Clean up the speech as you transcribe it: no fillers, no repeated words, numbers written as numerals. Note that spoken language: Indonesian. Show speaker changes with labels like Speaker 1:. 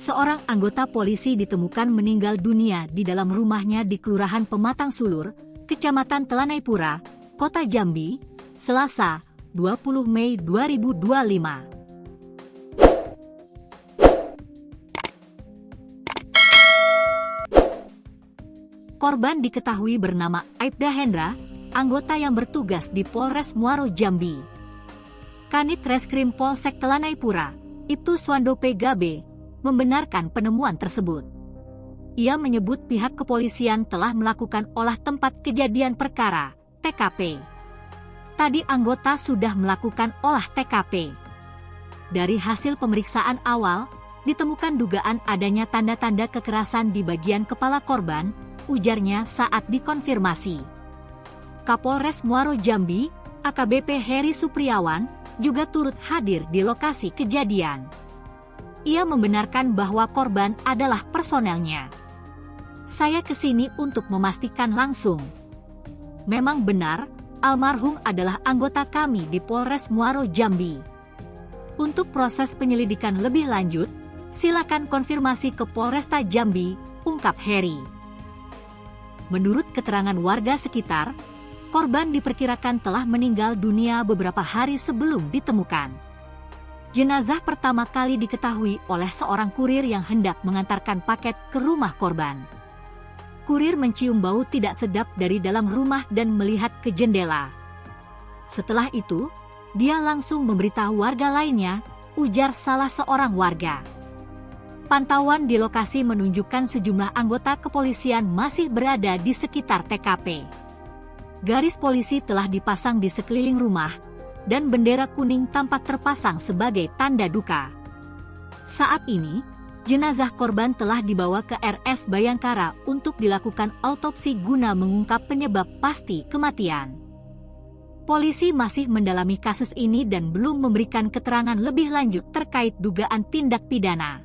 Speaker 1: Seorang anggota polisi ditemukan meninggal dunia di dalam rumahnya di Kelurahan Pematang Sulur, Kecamatan Telanai-Pura, Kota Jambi, Selasa, 20 Mei 2025. Korban diketahui bernama Aibda Hendra, anggota yang bertugas di Polres Muaro Jambi. Kanit Reskrim Polsek Telanai-Pura, Ibtu Swando PGB, membenarkan penemuan tersebut. Ia menyebut pihak kepolisian telah melakukan olah tempat kejadian perkara, TKP. Tadi anggota sudah melakukan olah TKP. Dari hasil pemeriksaan awal, ditemukan dugaan adanya tanda-tanda kekerasan di bagian kepala korban, ujarnya saat dikonfirmasi. Kapolres Muaro Jambi, AKBP Heri Supriawan, juga turut hadir di lokasi kejadian. Ia membenarkan bahwa korban adalah personelnya. Saya kesini untuk memastikan langsung. Memang benar, almarhum adalah anggota kami di Polres Muaro Jambi. Untuk proses penyelidikan lebih lanjut, silakan konfirmasi ke Polresta Jambi, ungkap Heri. Menurut keterangan warga sekitar, korban diperkirakan telah meninggal dunia beberapa hari sebelum ditemukan. Jenazah pertama kali diketahui oleh seorang kurir yang hendak mengantarkan paket ke rumah korban. Kurir mencium bau tidak sedap dari dalam rumah dan melihat ke jendela. Setelah itu, dia langsung memberitahu warga lainnya, ujar salah seorang warga. Pantauan di lokasi menunjukkan sejumlah anggota kepolisian masih berada di sekitar TKP. Garis polisi telah dipasang di sekeliling rumah, dan bendera kuning tampak terpasang sebagai tanda duka. Saat ini, jenazah korban telah dibawa ke RS Bayangkara untuk dilakukan autopsi guna mengungkap penyebab pasti kematian. Polisi masih mendalami kasus ini dan belum memberikan keterangan lebih lanjut terkait dugaan tindak pidana.